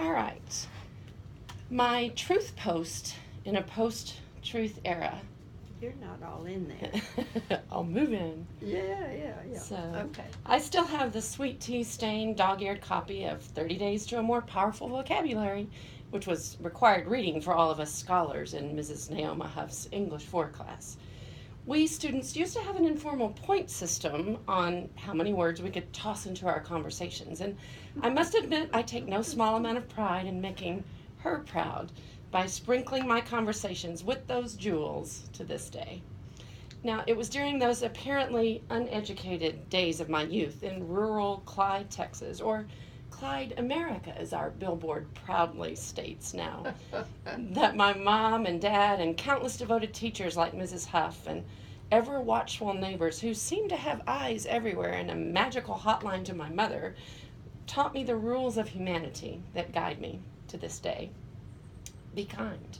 All right. My truth post in a post-truth era. You're not all in there. I'll move in. Yeah. So, Okay. I still have the sweet tea-stained, dog-eared copy of 30 Days to a More Powerful Vocabulary, which was required reading for all of us scholars in Mrs. Naoma Huff's English 4 class. We students used to have an informal point system on how many words we could toss into our conversations, and I must admit I take no small amount of pride in making her proud by sprinkling my conversations with those jewels to this day. Now, it was during those apparently uneducated days of my youth in rural Clyde, Texas, or Clyde, America, as our billboard proudly states now, that my mom and dad and countless devoted teachers like Mrs. Huff and ever watchful neighbors who seemed to have eyes everywhere and a magical hotline to my mother taught me the rules of humanity that guide me to this day. Be kind,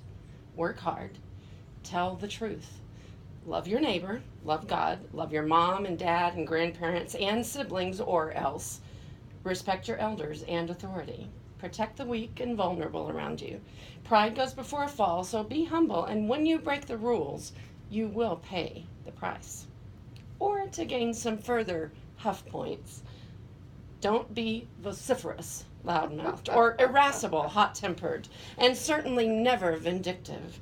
work hard, tell the truth, love your neighbor, love God, love your mom and dad and grandparents and siblings or else, respect your elders and authority, protect the weak and vulnerable around you. Pride goes before a fall, so be humble, and when you break the rules, you will pay the price. Or to gain some further Huff points, don't be vociferous, loud-mouthed, or irascible, hot-tempered, and certainly never vindictive.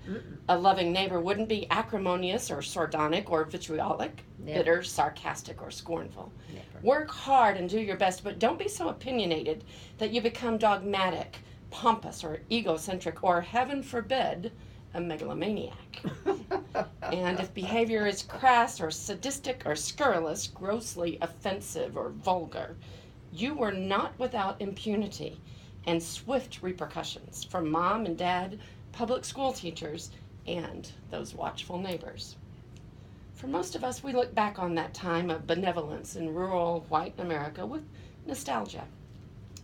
A loving neighbor wouldn't be acrimonious or sardonic or vitriolic, bitter, sarcastic, or scornful. Never. Work hard and do your best, but don't be so opinionated that you become dogmatic, pompous, or egocentric, or, heaven forbid, a megalomaniac. And if behavior is crass or sadistic or scurrilous, grossly offensive or vulgar, you were not without impunity and swift repercussions from mom and dad, public school teachers, and those watchful neighbors. For most of us, we look back on that time of benevolence in rural white America with nostalgia,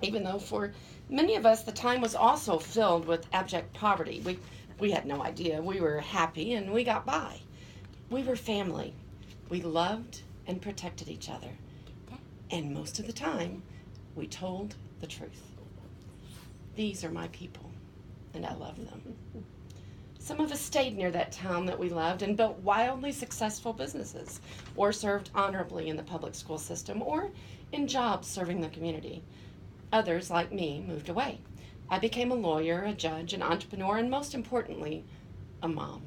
even though for many of us the time was also filled with abject poverty. We had no idea. We were happy and we got by. We were family. We loved and protected each other. And most of the time, we told the truth. These are my people, and I love them. Some of us stayed near that town that we loved and built wildly successful businesses, or served honorably in the public school system, or in jobs serving the community. Others, like me, moved away. I became a lawyer, a judge, an entrepreneur, and most importantly, a mom.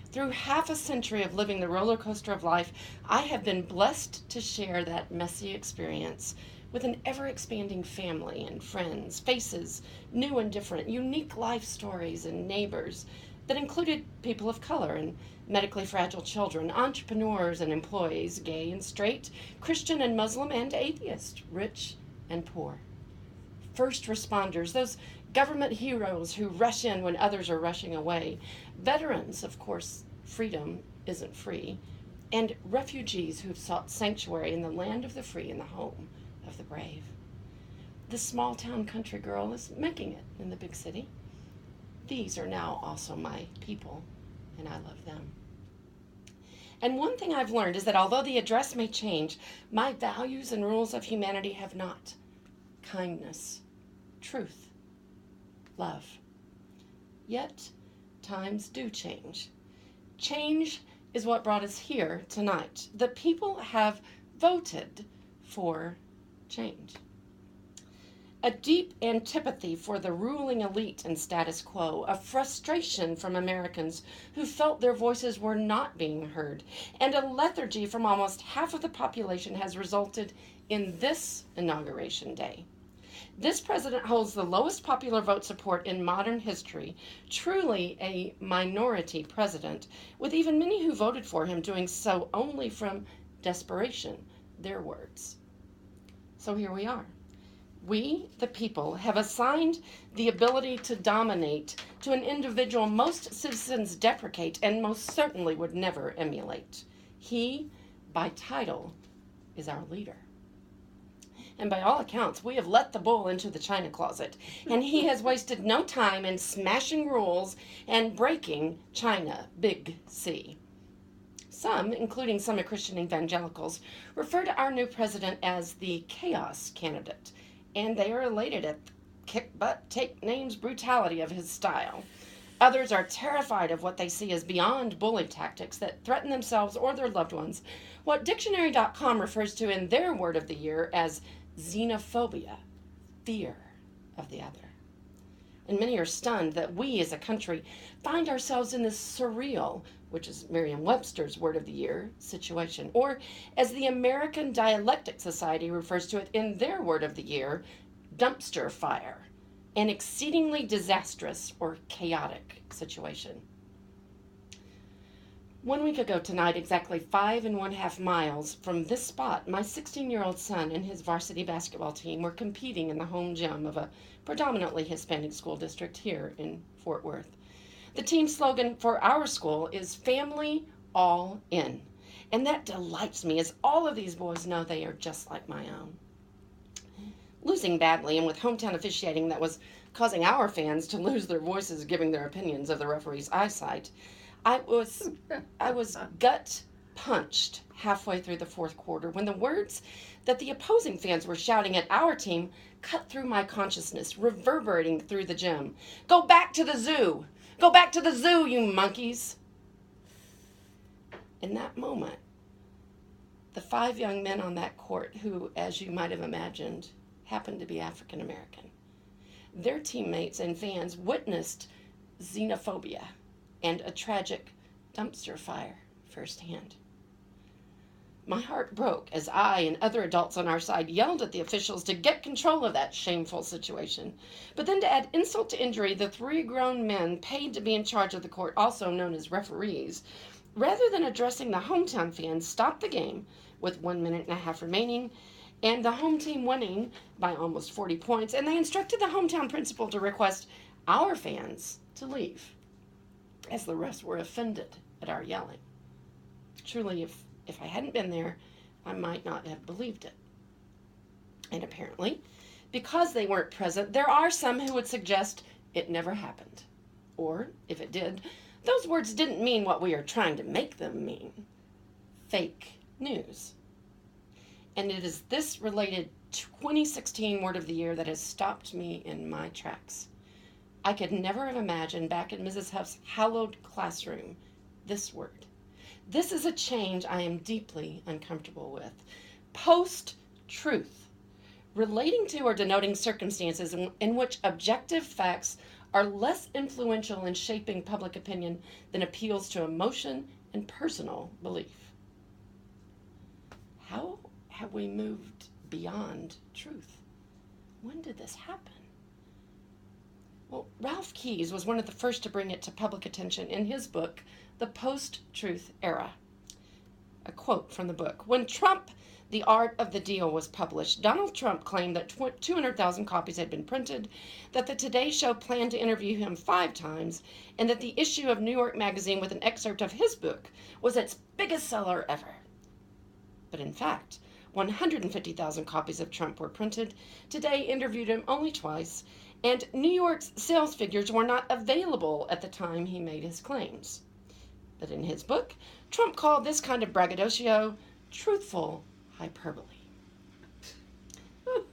Through half a century of living the roller coaster of life, I have been blessed to share that messy experience with an ever-expanding family and friends, faces, new and different, unique life stories and neighbors that included people of color and medically fragile children, entrepreneurs and employees, gay and straight, Christian and Muslim and atheist, rich and poor. First responders, those government heroes who rush in when others are rushing away, veterans, of course, freedom isn't free, and refugees who've sought sanctuary in the land of the free and the home of the brave. The small town country girl is making it in the big city. These are now also my people, and I love them. And one thing I've learned is that although the address may change, my values and rules of humanity have not. Kindness, truth, love. Yet, times do change. Change is what brought us here tonight. The people have voted for change. A deep antipathy for the ruling elite and status quo, a frustration from Americans who felt their voices were not being heard, and a lethargy from almost half of the population has resulted in this inauguration day. This president holds the lowest popular vote support in modern history, truly a minority president, with even many who voted for him doing so only from desperation, their words. So here we are. We, the people, have assigned the ability to dominate to an individual most citizens deprecate and most certainly would never emulate. He, by title, is our leader. And by all accounts, we have let the bull into the china closet, and he has wasted no time in smashing rules and breaking China, big C. Some, including some Christian evangelicals, refer to our new president as the chaos candidate, and they are elated at kick butt, take names brutality of his style. Others are terrified of what they see as beyond bully tactics that threaten themselves or their loved ones, what Dictionary.com refers to in their word of the year as xenophobia, fear of the other. And many are stunned that we as a country find ourselves in this surreal, which is Merriam-Webster's word of the year, situation, or as the American Dialectic Society refers to it in their word of the year, dumpster fire, an exceedingly disastrous or chaotic situation. 1 week ago tonight, exactly 5.5 miles from this spot, my 16-year-old son and his varsity basketball team were competing in the home gym of a predominantly Hispanic school district here in Fort Worth. The team slogan for our school is Family All In, and that delights me as all of these boys know they are just like my own. Losing badly and with hometown officiating that was causing our fans to lose their voices giving their opinions of the referee's eyesight, I was gut punched halfway through the fourth quarter when the words that the opposing fans were shouting at our team cut through my consciousness, reverberating through the gym. Go back to the zoo! Go back to the zoo, you monkeys! In that moment, the 5 young men on that court who, as you might have imagined, happened to be African American, their teammates and fans witnessed xenophobia and a tragic dumpster fire firsthand. My heart broke as I and other adults on our side yelled at the officials to get control of that shameful situation. But then to add insult to injury, the 3 grown men paid to be in charge of the court, also known as referees, rather than addressing the hometown fans, stopped the game with 1.5 minutes remaining and the home team winning by almost 40 points, and they instructed the hometown principal to request our fans to leave, as the rest were offended at our yelling. Truly, if I hadn't been there, I might not have believed it. And apparently, because they weren't present, there are some who would suggest it never happened. Or, if it did, those words didn't mean what we are trying to make them mean. Fake news. And it is this related 2016 word of the year that has stopped me in my tracks. I could never have imagined back in Mrs. Huff's hallowed classroom this word. This is a change I am deeply uncomfortable with. Post-truth, relating to or denoting circumstances in which objective facts are less influential in shaping public opinion than appeals to emotion and personal belief. How have we moved beyond truth? When did this happen? Well, Ralph Keyes was one of the first to bring it to public attention in his book, The Post-Truth Era. A quote from the book: "When Trump, The Art of the Deal was published, Donald Trump claimed that 200,000 copies had been printed, that the Today Show planned to interview him 5 times, and that the issue of New York Magazine with an excerpt of his book was its biggest seller ever. But in fact, 150,000 copies of Trump were printed. Today interviewed him only twice, and New York's sales figures were not available at the time he made his claims." But in his book, Trump called this kind of braggadocio truthful hyperbole.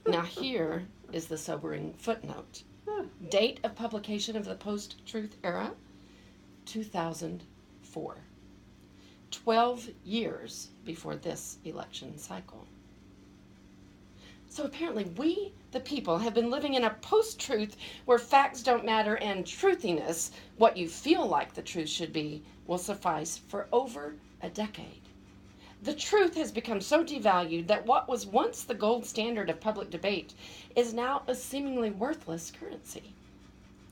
Now here is the sobering footnote. Date of publication of the post-truth era, 2004. 12 years before this election cycle. So apparently we, the people, have been living in a post-truth where facts don't matter and truthiness, what you feel like the truth should be, will suffice for over a decade. The truth has become so devalued that what was once the gold standard of public debate is now a seemingly worthless currency.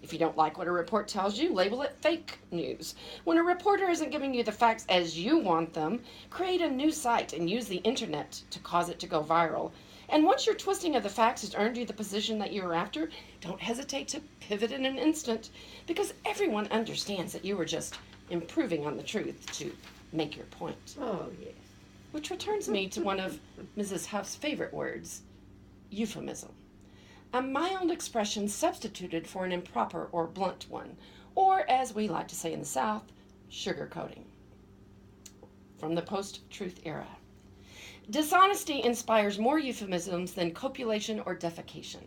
If you don't like what a report tells you, label it fake news. When a reporter isn't giving you the facts as you want them, create a new site and use the internet to cause it to go viral. And once your twisting of the facts has earned you the position that you were after, don't hesitate to pivot in an instant, because everyone understands that you were just improving on the truth to make your point. Oh, yes. Which returns me to one of Mrs. Huff's favorite words, euphemism. A mild expression substituted for an improper or blunt one, or as we like to say in the South, sugarcoating. From the post-truth era. Dishonesty inspires more euphemisms than copulation or defecation.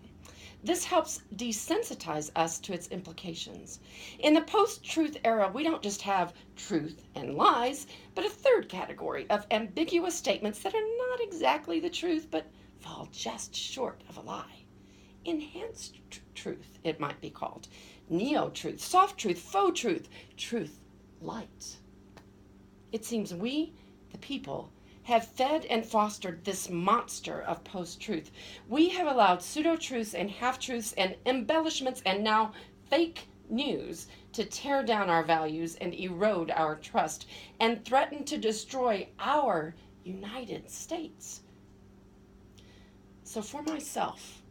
This helps desensitize us to its implications. In the post-truth era, we don't just have truth and lies, but a third category of ambiguous statements that are not exactly the truth, but fall just short of a lie. Enhanced truth, it might be called. Neo-truth, soft truth, faux truth, truth light. It seems we, the people, have fed and fostered this monster of post-truth. We have allowed pseudo-truths and half-truths and embellishments and now fake news to tear down our values and erode our trust and threaten to destroy our United States. So for myself,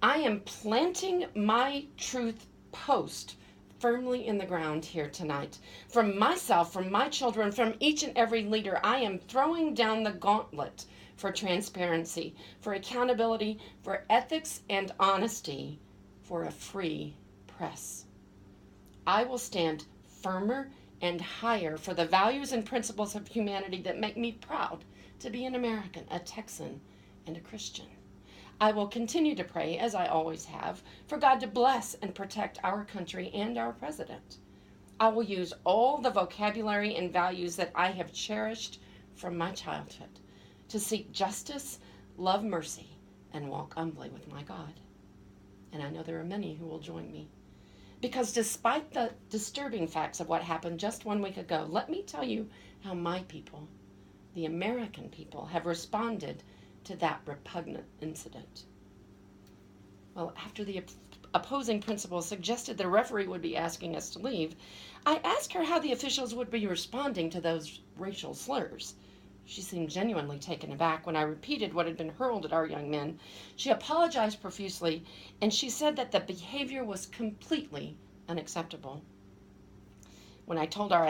I am planting my truth post firmly in the ground here tonight. From myself, from my children, from each and every leader, I am throwing down the gauntlet for transparency, for accountability, for ethics and honesty, for a free press. I will stand firmer and higher for the values and principles of humanity that make me proud to be an American, a Texan, and a Christian. I will continue to pray, as I always have, for God to bless and protect our country and our president. I will use all the vocabulary and values that I have cherished from my childhood to seek justice, love mercy, and walk humbly with my God. And I know there are many who will join me. Because despite the disturbing facts of what happened just 1 week ago, let me tell you how my people, the American people, have responded to that repugnant incident. Well, after the opposing principal suggested the referee would be asking us to leave, I asked her how the officials would be responding to those racial slurs. She seemed genuinely taken aback when I repeated what had been hurled at our young men. She apologized profusely, and she said that the behavior was completely unacceptable. When I told our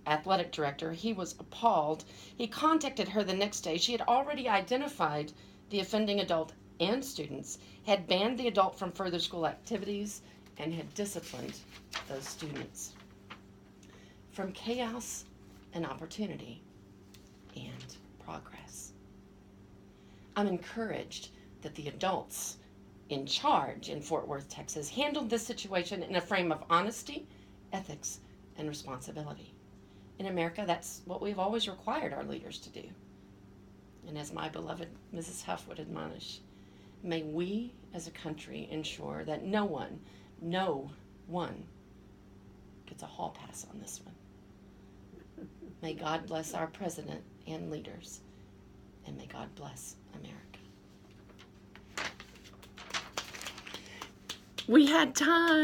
athletic director, he was appalled. He contacted her the next day. She had already identified the offending adult and students, had banned the adult from further school activities, and had disciplined those students. From chaos and opportunity and progress. I'm encouraged that the adults in charge in Fort Worth, Texas, handled this situation in a frame of honesty, ethics, and responsibility. In America, that's what we've always required our leaders to do. And as my beloved Mrs. Huff would admonish, may we as a country ensure that no one gets a hall pass on this one. May God bless our president and leaders, and may God bless America. We had time.